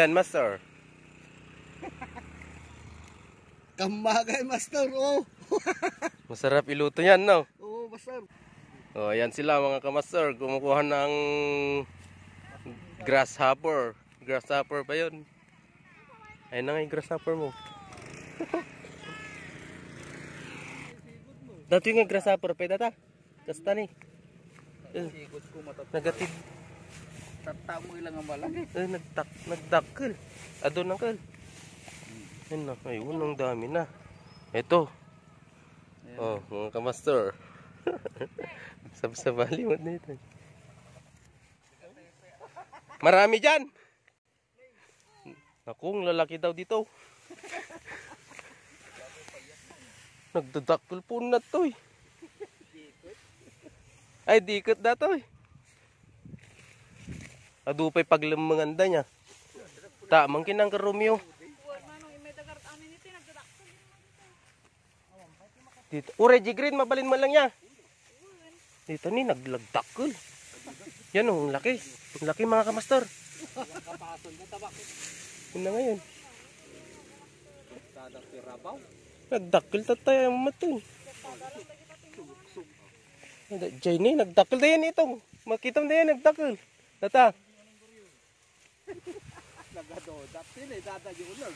yan, master? Kamagay, master, oh. Masarap iluto yan, no? Oo, master. Oh, yan sila mga kamaster, kumukuha ng grasshopper. Grasshopper pa yun. Ayun na nga yung grasshopper mo. Dato yung grasshopper pa data. Kasta ni. Sikot ko matatapos. Nagatid. Tatamo ilang ang malaki. Nagdakkel. Adon ang kal. Yan na. Ayun, ang dami na. Ito. Oh, mga kamaster. Sabali mo dito. Marami dyan. Nakung lalaki daw dito. Nagdadakkel po na to eh. Ay, dikot na to eh. Adupay paglamanganda niya. Tamang kinang karumyo. Dito. Reggie Green, mabalin mo lang niya. Dito ni, naglagdakkel. Yan o, ang laki. Ang laki mga kamaster. Yun na ngayon. Nagdakkel tatay ang mato. Diyan ni, nagdakkel na yan itong. Makita mo na yan, nagdakkel. Tata. Nagadodat sila, dadadyo ulag.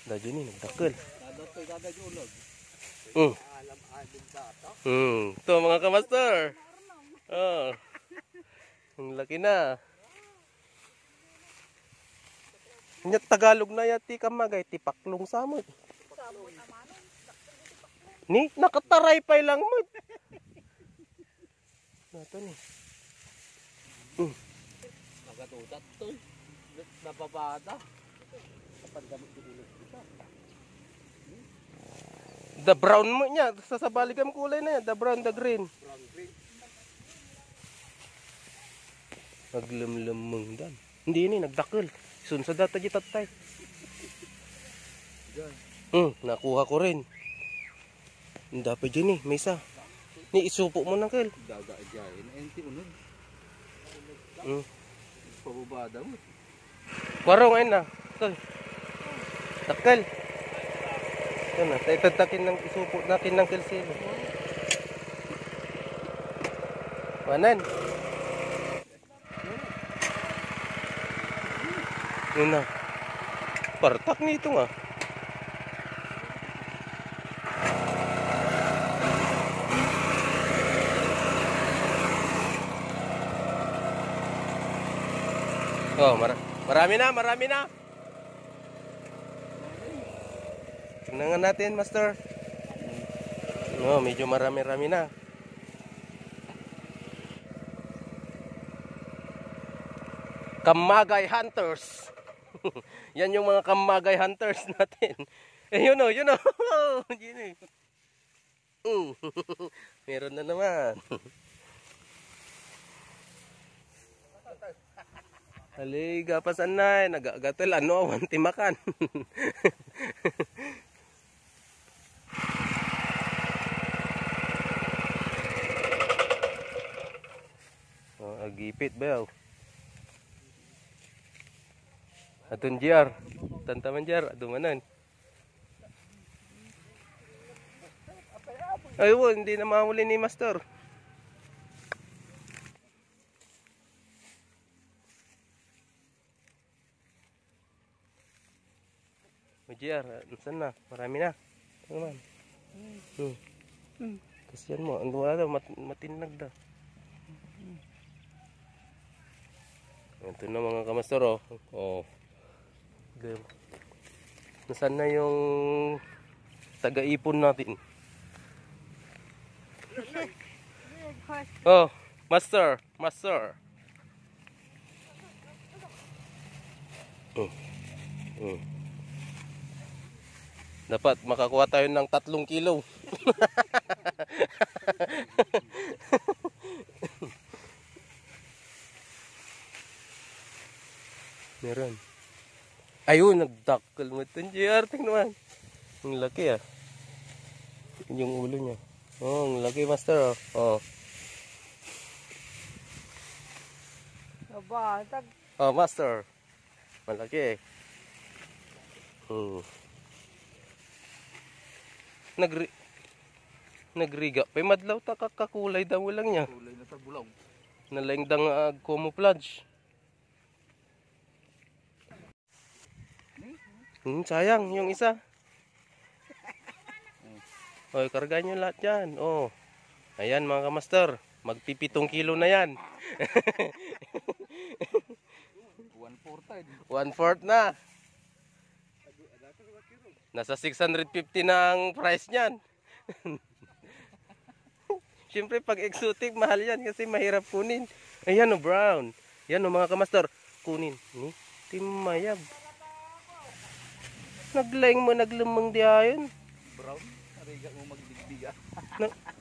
Dadyo ni, nagdakkel. Dadadyo ulag. Alam-alim bata. Ito mga kamaster. Oh. Ang laki na. Nya Tagalog na yati kamagay tipaklong samot. Ni nakataray pa lang mo. Nato ni. Nagadodat to. Napabada. Kapag gamit yung ulag kita. The brown mo niya, sasabali kang kulay na yan, the brown, the green. Brown green. Naglamlamang dan. Hindi ni nagdakkel. Sun sa data di tatay. Nakuha ko rin. Dapat dyan eh, may isa. Ni isupo mo na kel. Daga ajayin, enti unod. Pabubada mo. Kwarong ayun na. Takkel. Yan na, tayo-tatakin ng isupo natin ng kilsilo. Wanan. Yun na. Partak nito nga. Oh, marami na. Tingnan nga natin, master. No, medyo marami-rami na. Kamagay hunters. Yan yung mga kamagay hunters natin. Yun o. Meron na naman. Haliga pa sanay. Nagagatil ano, awan timakan. Agipit ba yaw? Atun JR. Tantaman JR. Adumanan. Ayun, hindi na mahuli ni master. JR, saan na? Marami na. Ito naman. Kasiyan mo. Ang wala daw, matinag daw. Ito na mga kamaster, oh. Oh. Nasaan na yung taga-ipon natin? Oh, master. Dapat makakuha tayo ng 3 kilo. Meron. Ayun, nagdakkel mo ito. JR, tingnan. Ang laki ah. Yung ulo niya. Oh, ang laki master oh. Oh, master. Malaki eh. Nagriga. Pay madlaw ta kakakulay daw lang niya. Kulay na sa bulaw. Nalaingdang camouflage. Sayang yung isa. Oy, karga nyo lahat yan. Oh. Ayan mga kamaster. Magpipitong kilo na yan. 1/4 na. Nasa 650 na ang price niyan. Siyempre pag exotic mahal yan kasi mahirap kunin. Ayan o brown. Yan o mga kamaster. Kunin. Ni timayab. Naglaing mo naglumang diayon. Brown? Ariga mo magdigdiga.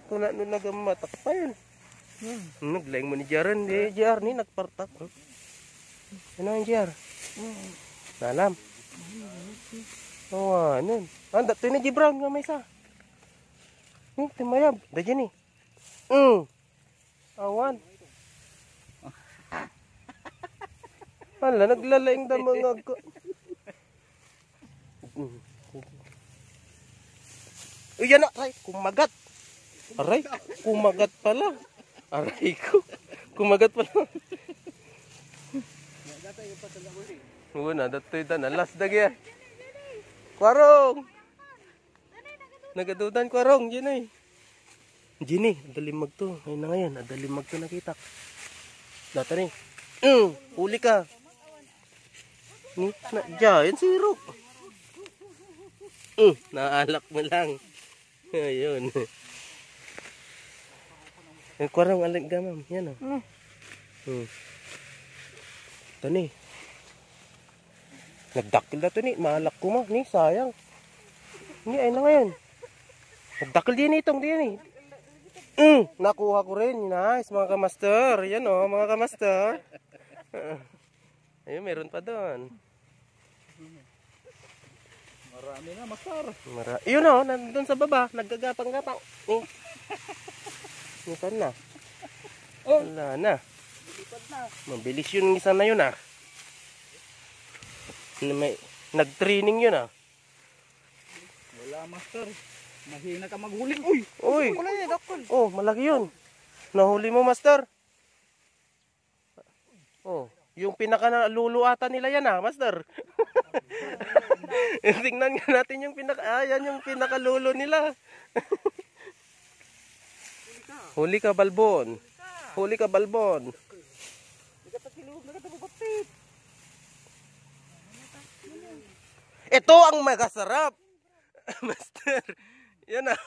Kung ano nagamatak pa yun. Naglaing mo ni Jaran. JR ni nagpartak. Ano yung JR? Nalam. Oh, ano? Anda, ito na Brown nga may isa. Timayab. Dajin eh. Awan. Hala, naglalaing da mga yan na, aray, kumagat. Aray, kumagat pala. Aray ko. Kumagat pala. Una, datoy da na. Last dagya. Kwarong. Nagadudan kwarong. Gini. Gini, adalimag to. Ayun na ngayon, adalimag to nakita. Data ni. Huli ka. Ni, dyan, siro. Naalak mo lang. Ayun. Kwarong alig gamam. Yan o. Ito ni. Nagdakil na ito ni. Maalak ko mo. Ni, sayang. Ni, ayun na ngayon. Nagdakil din itong din eh. Nakuha ko rin. Nice mga kamaster. Yan o mga kamaster. Ayun, meron pa doon. Marami na, masar. Yun o, nandun sa baba. Naggagapang-gapang. Ikan na. Wala na. Mabilis yun isa na yun ah. Nag-training yun ah. Wala master. Mahina ka maghuli. Uy. Oh, malaki yun. Nahuli mo master. Oh, yung pinaka-luluatan nila yan ah, master. Tingnan nga natin yung yan yung pinaka-lulo nila. Huli ka balbon. Huli ka balbon. Ito ang magasarap. Master. Yan na.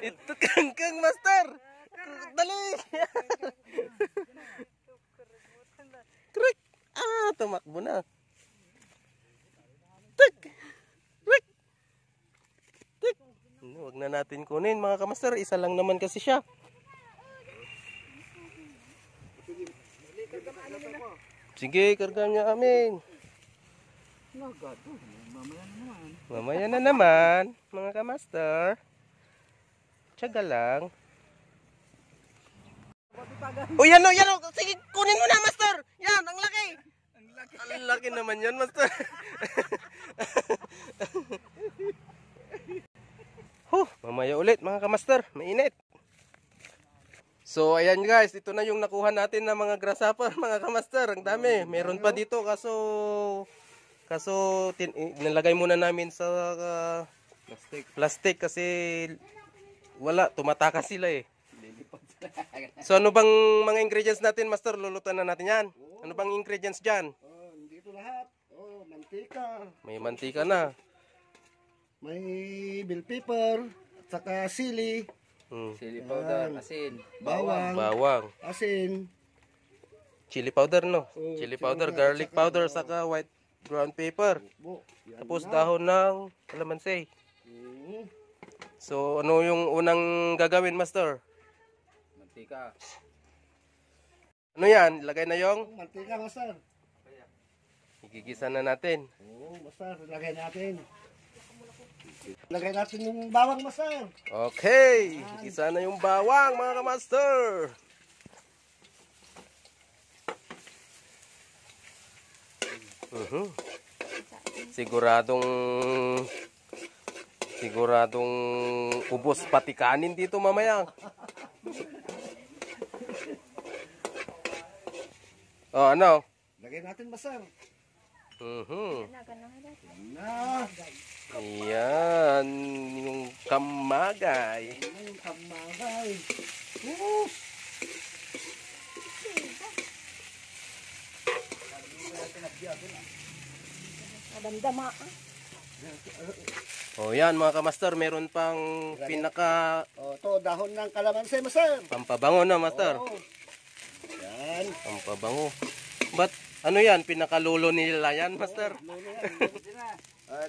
Ito kangkang master. Dali. Krik. Tumakbo na. Tik. Krik. Tik. Huwag na natin kunin mga kamaster. Isa lang naman kasi siya. Sige, karga niya amin. Mamaya na naman, mga kamaster. Tiyaga lang. O yan o, yan o. Sige, kunin mo na, master. Yan, ang laki. Ang laki naman yan, master. Mamaya ulit, mga kamaster. Mainit. So, ayan guys. Ito na yung nakuha natin ng mga grasshopper, mga kamaster. Ang dami. Meron pa dito, kaso nilagay muna namin sa plastic kasi wala, tumatakas sila eh. So ano bang mga ingredients natin, master? Lulutuan na natin yan. Ano bang ingredients dyan? Dito lahat. Mantika. May mantika na. May bell pepper, at saka sili. Chili powder, asin, Bawang. Asin. Chili powder, no? Chili powder, garlic powder, saka white ground pepper. Tapos dahon ng kalamansi. So ano yung unang gagawin, master? mantika. Ano yan? Lagay na yung Mantika, master. igigisa na natin. Oo, master. Lagay natin. Lagay natin yung bawang, master. Okay. Igigisa na yung bawang, mga kamaster. Mhm. Siguradong ubos pati kanin dito mamaya. Oh, ano? Lagay natin, Master. Mhm. Na. Ayan, yung kamagay. Ang kamagay. Madamdama. Oh, yan mga kamaster, meron pang pinaka O, to, dahon ng kalamansi, Master. pampabango na, master. Oo. Yan. Pampabango. But ano yan, pinakalulo nila yan, master? Lulo yan.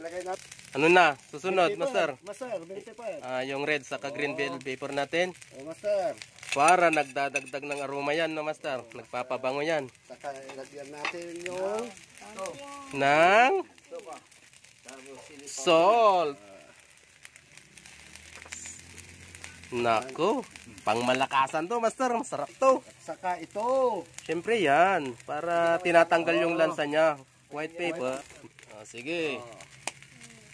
Lagay natin. Ano na, susunod, Paper. master? Master, bell pepper. Yung red saka green bell paper natin. O, Master. Para nagdadagdag ng aroma yan, no, master? Nagpapabango yan. Saka ilagyan natin yung Ng salt. Nako, pangmalakasan to, master. Masarap to. saka ito. Siyempre yan, para tinatanggal yung lansa niya. White paper. Sige.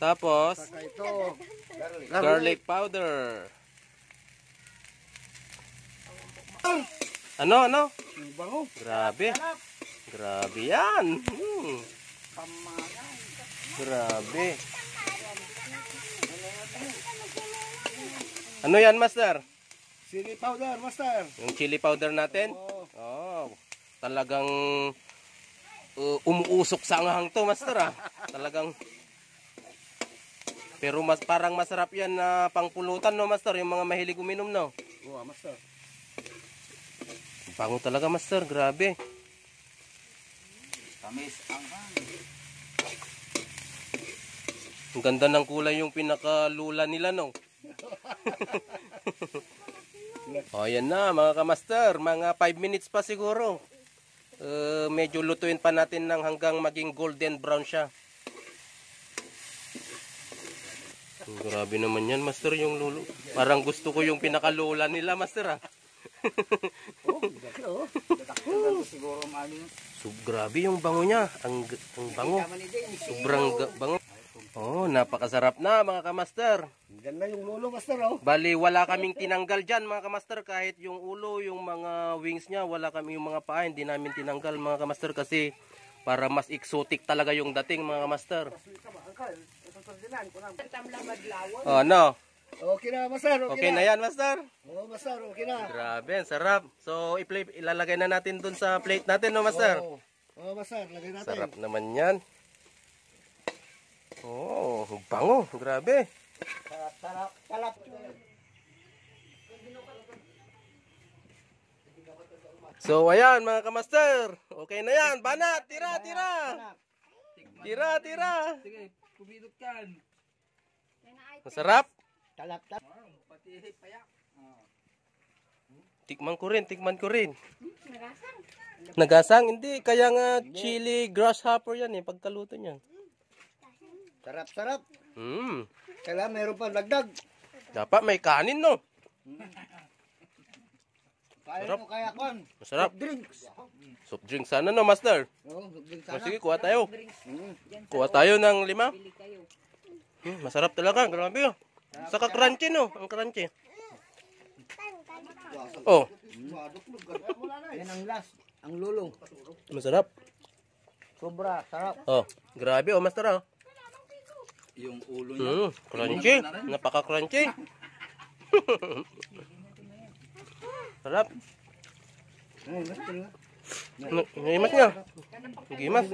Tapos, Saka ito. garlic powder. Ano? Yung bango. Grabe. Grabe yan. Grabe. Ano yan, master? Chili powder, Master. Yung chili powder natin? Oo. Oh, talagang umuusok sa anghang to, master ah. Talagang pero parang masarap yan na pangpulutan, no, master, yung mga mahilig uminom, no. Oo, Master. Bango talaga, master, grabe. Tamis ang hang. Ang ganda ng kulay yung pinakalula nila, no. O, yan na, mga kamaster, mga 5 minutes pa siguro. Medyo lutuin pa natin ng hanggang maging golden brown siya. Grabe naman yan, master, yung lulo. Parang gusto ko yung pinakalula nila, master, ah. Siguro mali. So, grabe yung bango niya. Ang bango. Sobrang bango. Oh, napakasarap na, mga kamaster. Ganda yung lulo, Master, oh. Bali, wala kaming tinanggal dyan, mga kamaster. Kahit yung ulo, yung mga wings niya, wala kami yung mga paa. Hindi namin tinanggal, mga kamaster, kasi para mas exotic talaga yung dating, mga kamaster. Oh, no. Okay na, Master. Okay na yan, master. Oo, Master, okay na. Grabe, ang sarap. So, ilalagay na natin dun sa plate natin, no, master? Oo, Master, lagay natin. Sarap naman yan. Oh, bango. Grabe. Talap. So, ayan, mga kamaster. Okay na yan. Banat, tira. Tira. Sige, pumilot kan. Masarap. Talap. Pati payak. Tikman ko rin. Nagasang? Hindi. Kaya nga chili grasshopper yan eh. Pagkaluto niya. Sarap. Kailangan meron pa dagdag. Dapat may kanin, no? Kaya mo kaya kon. Masarap. Drinks. Soft drink sana, no, master? Oo, drinks O, sana. sige, kuha tayo. Kuha tayo ng 5. Masarap talaga. Grabe, oh. Saka crunchy, no? Ang crunchy. Oh, Yan ang last. Ang lulo. masarap. Sobra, sarap. Oh, grabe, oh, master, oh. Yung ulo niya. Crunchy. Napaka-crunchy. Sarap. Gimas niya. Gimas.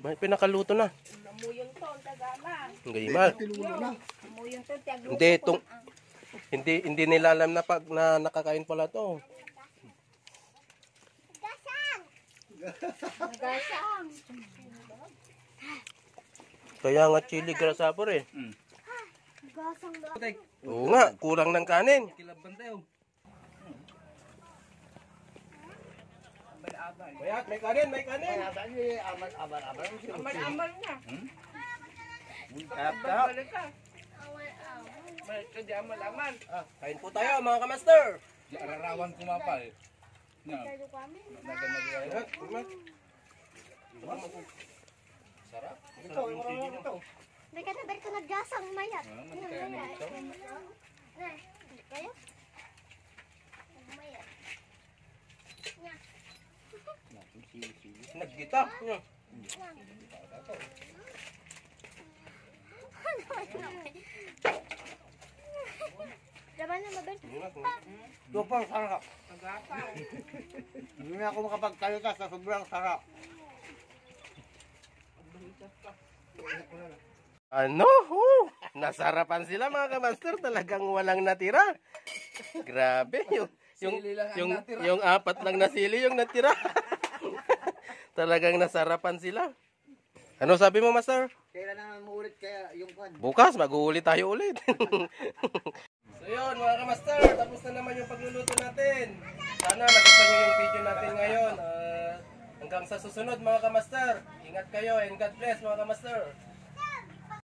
May pinakaluto na. Namuyong to, tagala. Gimas. Namuyong to, tiagluto. Hindi nila alam na pag na nakakain pala to. Nagasang. Kaya nga chili grasshopper eh. Nagasang daw. Oo nga, kurang ng kanin. Kilaban tayo. Bayat, may kanin. Amal-amal na. Sarap. Balik ka. Balik ka di amal-amal. Kain po tayo, mga kamaster. Di ararawan kumapal. Yan. Tayo kami. Nagamagawa. Ito, marami ito. May katabar ko naggasang mayat. Ah, Ano kaya mayat? nito? Na, hindi kayo? Mayat. Nya. Naggita. Nya. Laban na mabel. Super sarap. Hindi na ako makapagsalita sa sobrang sarap. Ano? Nasarapan sila mga kamaster. Talagang walang natira. Grabe. Sili lang ang natira. Yung apat lang na sili yung natira. Talagang nasarapan sila. Ano sabi mo, master? Kailan naman muulit kaya yung kwan? Bukas, mag-uuli tayo ulit. So yun, mga kamaster, tapos na naman yung pagluluto natin. Sana nagustuhan nyo yung video natin ngayon. Hanggang sa susunod, mga kamaster. Ingat kayo and God bless, mga kamaster.